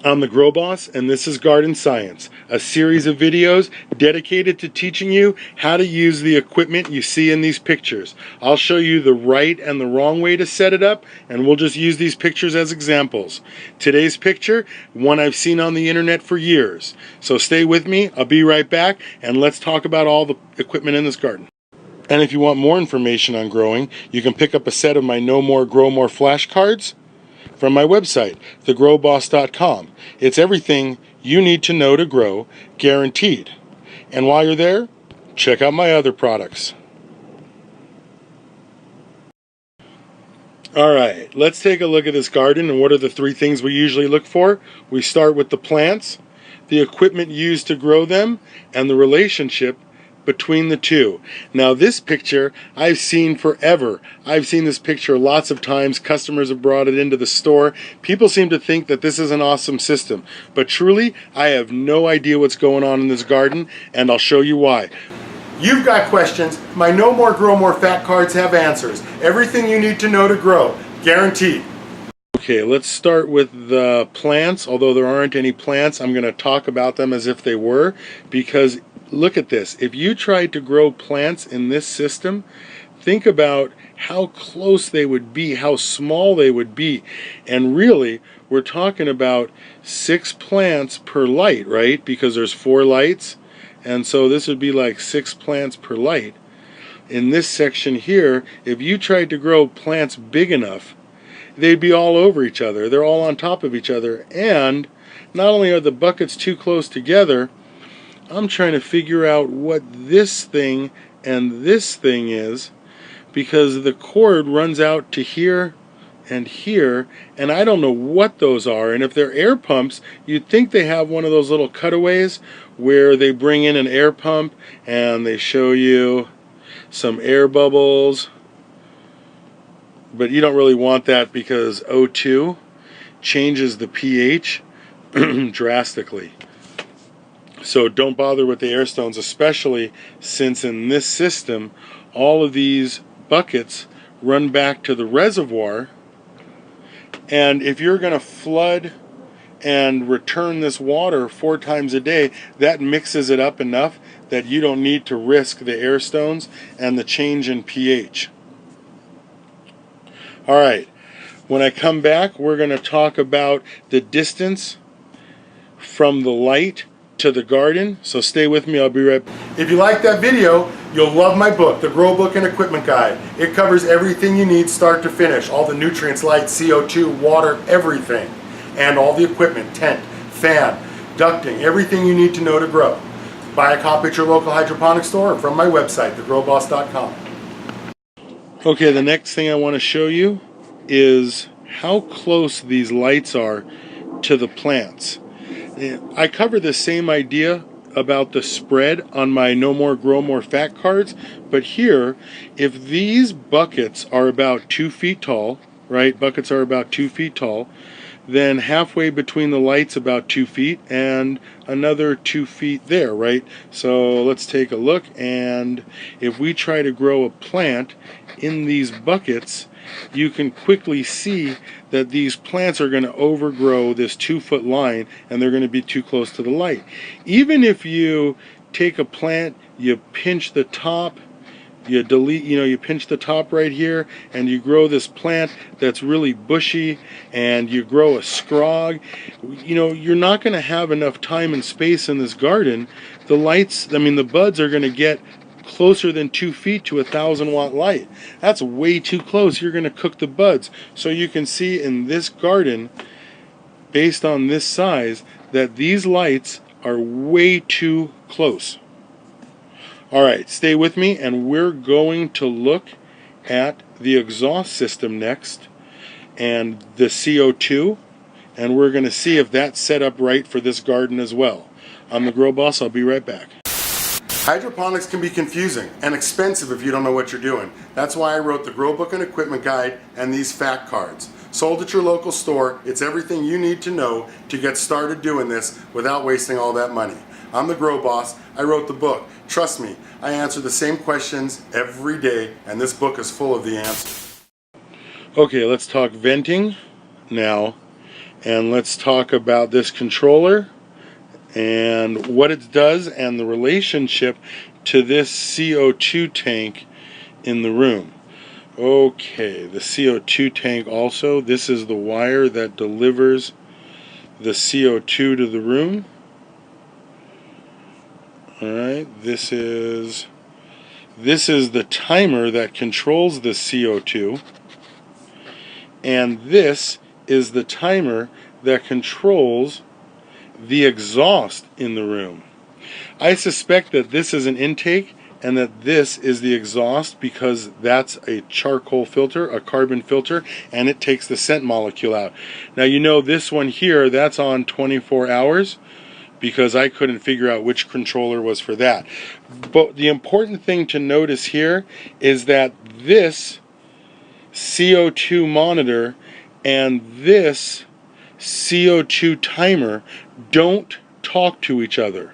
I'm the Grow Boss, and this is Garden Science, a series of videos dedicated to teaching you how to use the equipment you see in these pictures. I'll show you the right and the wrong way to set it up, and we'll just use these pictures as examples. Today's picture, one I've seen on the internet for years. So stay with me, I'll be right back, and let's talk about all the equipment in this garden. And if you want more information on growing, you can pick up a set of my No More Grow More flashcards from my website, thegrowboss.com. It's everything you need to know to grow, guaranteed. And while you're there, check out my other products. Alright, let's take a look at this garden and what are the three things we usually look for. We start with the plants, the equipment used to grow them, and the relationship between the two. Now this picture I've seen forever. I've seen this picture lots of times. Customers have brought it into the store. People seem to think that this is an awesome system, but truly I have no idea what's going on in this garden, and I'll show you why. You've got questions. My No More Grow More Fat cards have answers. Everything you need to know to grow, guaranteed. Okay, let's start with the plants. Although there aren't any plants, I'm going to talk about them as if they were, because look at this. If you tried to grow plants in this system, think about how close they would be, how small they would be. And really, we're talking about 6 plants per light, right? Because there's 4 lights. And so this would be like 6 plants per light. In this section here, if you tried to grow plants big enough, they'd be all over each other. They're all on top of each other. And not only are the buckets too close together, I'm trying to figure out what this thing and this thing is, because the cord runs out to here and here, and I don't know what those are. And if they're air pumps, you'd think they have one of those little cutaways where they bring in an air pump and they show you some air bubbles, but you don't really want that because O2 changes the pH drastically. So don't bother with the air stones, especially since in this system all of these buckets run back to the reservoir, and if you're going to flood and return this water 4 times a day, that mixes it up enough that you don't need to risk the air stones and the change in pH. Alright, when I come back, we're going to talk about the distance from the light to the garden, so stay with me, I'll be right back. If you like that video, you'll love my book, The Grow Book and Equipment Guide. It covers everything you need start to finish, all the nutrients, light, CO2, water, everything, and all the equipment, tent, fan, ducting, everything you need to know to grow. Buy a copy at your local hydroponics store or from my website, thegrowboss.com. Okay, the next thing I want to show you is how close these lights are to the plants. I cover the same idea about the spread on my No More Grow More Fat cards, but here, if these buckets are about 2 feet tall, right, buckets are about 2 feet tall, then halfway between the lights about 2 feet and another 2 feet there, right? So let's take a look, and if we try to grow a plant in these buckets, you can quickly see that these plants are going to overgrow this 2-foot line and they're going to be too close to the light. Even if you take a plant, you pinch the top, you pinch the top right here, and you grow this plant that's really bushy, and you grow a scrog, you're not going to have enough time and space in this garden. The buds are going to get closer than 2 feet to a 1,000-watt light. That's way too close. You're going to cook the buds. So you can see in this garden, based on this size, that these lights are way too close. Alright, stay with me, and we're going to look at the exhaust system next and the CO2, and we're going to see if that's set up right for this garden as well. I'm the Grow Boss. I'll be right back. Hydroponics can be confusing and expensive if you don't know what you're doing. That's why I wrote the Grow Book and Equipment Guide and these fat cards. Sold at your local store, it's everything you need to know to get started doing this without wasting all that money. I'm the Grow Boss. I wrote the book. Trust me, I answer the same questions every day, and this book is full of the answers. Okay, let's talk venting now. And let's talk about this controller and what it does and the relationship to this CO2 tank in the room. Okay, the CO2 tank also, this is the wire that delivers the CO2 to the room. Alright, this is the timer that controls the CO2, and this is the timer that controls the exhaust in the room. I suspect that this is an intake and that this is the exhaust, because that's a charcoal filter, a carbon filter, and it takes the scent molecule out. Now you know this one here, that's on 24 hours, because I couldn't figure out which controller was for that. But the important thing to notice here is that this CO2 monitor and this CO2 timer don't talk to each other.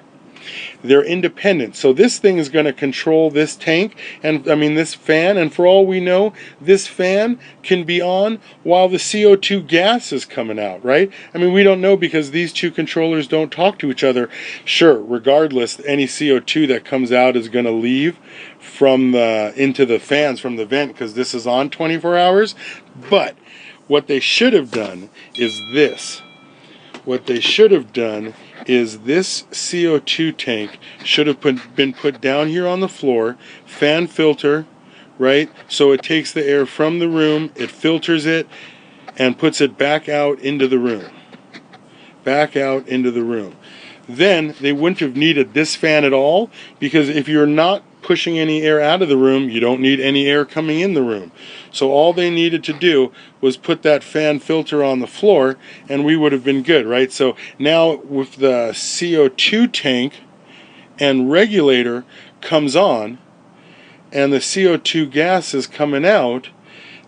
They're independent. So this thing is going to control this tank, and I mean this fan, and for all we know, this fan can be on while the CO2 gas is coming out, right? I mean, we don't know, because these two controllers don't talk to each other. Sure, regardless, any CO2 that comes out is going to leave from into the fans from the vent, because this is on 24 hours. But what they should have done is this. What they should have done is this CO2 tank should have been put down here on the floor, fan filter, right? So it takes the air from the room, it filters it, and puts it back out into the room. Back out into the room. Then they wouldn't have needed this fan at all, because if you're not pushing any air out of the room, you don't need any air coming in the room. So all they needed to do was put that fan filter on the floor, and we would have been good, right? So now with the CO2 tank and regulator comes on, and the CO2 gas is coming out,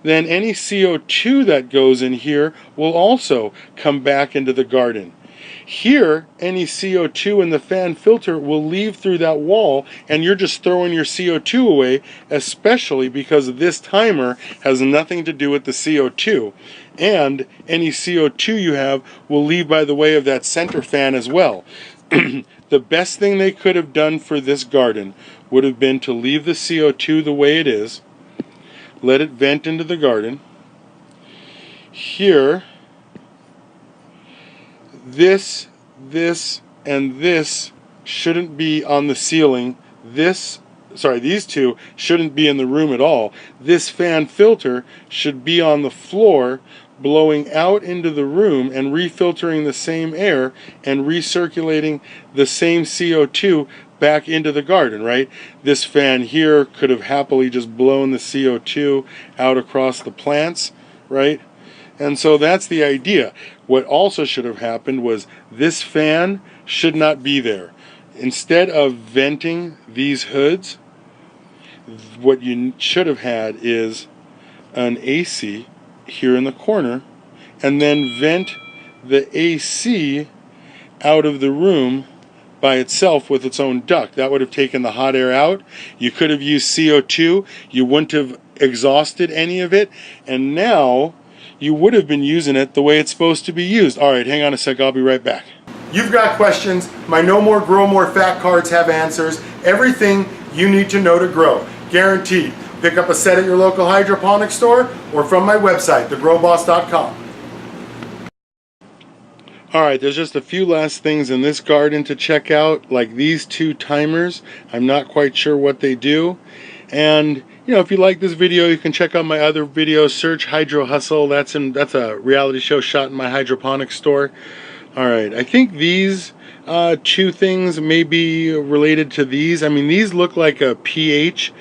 then any CO2 that goes in here will also come back into the garden. Here, any CO2 in the fan filter will leave through that wall, and you're just throwing your CO2 away, especially because this timer has nothing to do with the CO2. And any CO2 you have will leave by the way of that center fan as well. The best thing they could have done for this garden would have been to leave the CO2 the way it is, let it vent into the garden. Here, this, and this shouldn't be on the ceiling. These two shouldn't be in the room at all. This fan filter should be on the floor, blowing out into the room and refiltering the same air and recirculating the same CO2 back into the garden, right? This fan here could have happily just blown the CO2 out across the plants, right? And so that's the idea. What also should have happened was this fan should not be there. Instead of venting these hoods, what you should have had is an AC here in the corner, and then vent the AC out of the room by itself with its own duct. That would have taken the hot air out. You could have used CO2. You wouldn't have exhausted any of it, and now you would have been using it the way it's supposed to be used. All right, hang on a sec, I'll be right back. You've got questions. My No More Grow More Fat cards have answers. Everything you need to know to grow, guaranteed. Pick up a set at your local hydroponic store or from my website, thegrowboss.com. All right, there's just a few last things in this garden to check out, like these two timers. I'm not quite sure what they do. And you know, if you like this video, you can check out my other videos. Search Hydro Hustle. That's a reality show shot in my hydroponics store. All right, I think these two things may be related to these. I mean, these look like a pH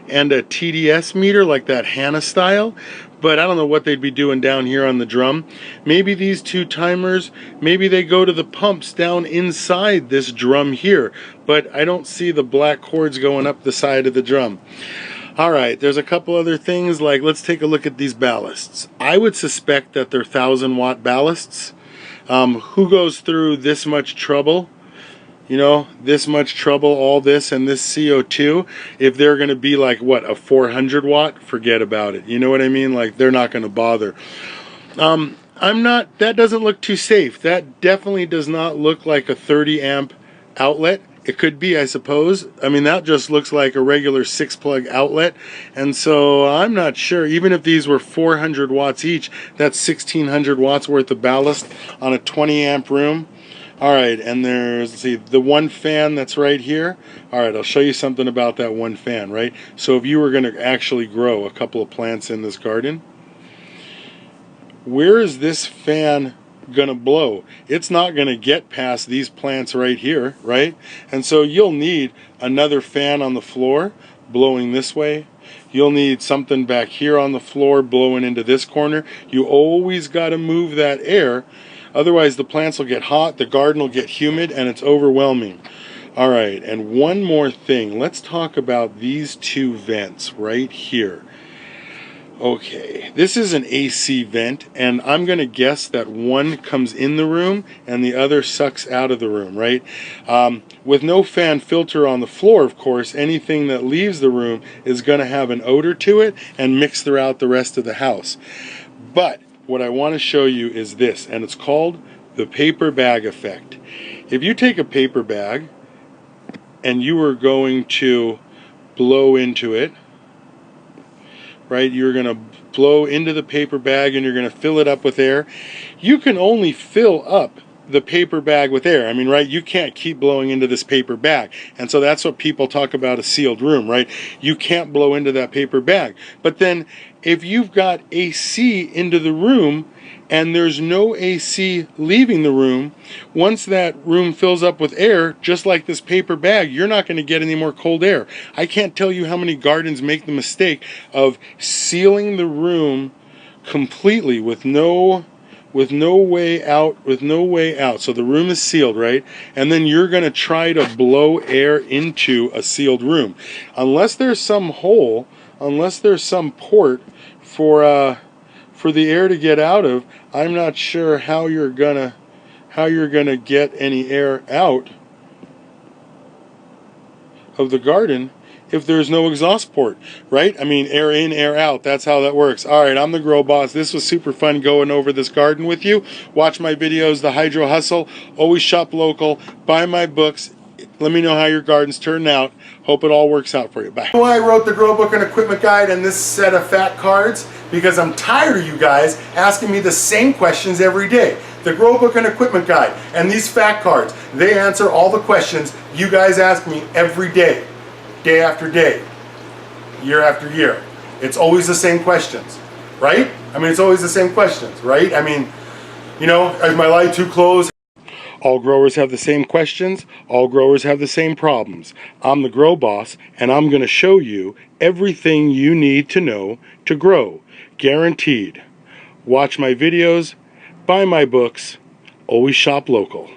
and a TDS meter, like that Hannah style, but I don't know what they'd be doing down here on the drum. Maybe these two timers, maybe they go to the pumps down inside this drum here, but I don't see the black cords going up the side of the drum. All right, there's a couple other things, like let's take a look at these ballasts. I would suspect that they're 1,000-watt ballasts. Who goes through this much trouble? You know, this much trouble, all this and this CO2, if they're going to be like, what, a 400-watt? Forget about it. You know what I mean? Like, they're not going to bother. that doesn't look too safe. That definitely does not look like a 30 amp outlet. It could be, I suppose. I mean, that just looks like a regular 6-plug outlet. And so I'm not sure, even if these were 400 watts each, that's 1600 watts worth of ballast on a 20 amp room. All right, and there's, let's see, the one fan that's right here. All right, I'll show you something about that one fan, right? So if you were going to actually grow a couple of plants in this garden, where is this fan gonna blow? It's not gonna get past these plants right here, right? And so you'll need another fan on the floor blowing this way. You'll need something back here on the floor blowing into this corner. You always got to move that air, otherwise the plants will get hot, the garden will get humid, and it's overwhelming. All right, and one more thing. Let's talk about these two vents right here. Okay, this is an AC vent, and I'm going to guess that one comes in the room and the other sucks out of the room, right? With no fan filter on the floor, of course, anything that leaves the room is going to have an odor to it and mix throughout the rest of the house. But what I want to show you is this, and it's called the paper bag effect. If you take a paper bag and you are going to blow into it, right? You're going to blow into the paper bag and you're going to fill it up with air. You can only fill up the paper bag with air. I mean, right? You can't keep blowing into this paper bag. And so that's what people talk about, a sealed room, right? You can't blow into that paper bag. But then if you've got AC into the room and there's no AC leaving the room, once that room fills up with air, just like this paper bag, you're not going to get any more cold air. I can't tell you how many gardens make the mistake of sealing the room completely with no way out. So the room is sealed, right? And then you're going to try to blow air into a sealed room. Unless there's some hole, unless there's some port for the air to get out of, I'm not sure how you're gonna get any air out of the garden if there's no exhaust port, right? I mean, air in, air out, that's how that works. All right, I'm the Grow Boss. This was super fun going over this garden with you. Watch my videos, The Hydro Hustle. Always shop local. Buy my books. Let me know how your garden's turning out. Hope it all works out for you. Bye. I wrote the Grow Book and Equipment Guide and this set of fat cards because I'm tired of you guys asking me the same questions every day. The Grow Book and Equipment Guide and these fat cards, they answer all the questions you guys ask me every day, day after day, year after year. It's always the same questions, right? I mean, it's always the same questions, right? I mean, you know, is my light too close? All growers have the same questions. All growers have the same problems. I'm the Grow Boss, and I'm going to show you everything you need to know to grow. Guaranteed. Watch my videos, buy my books, always shop local.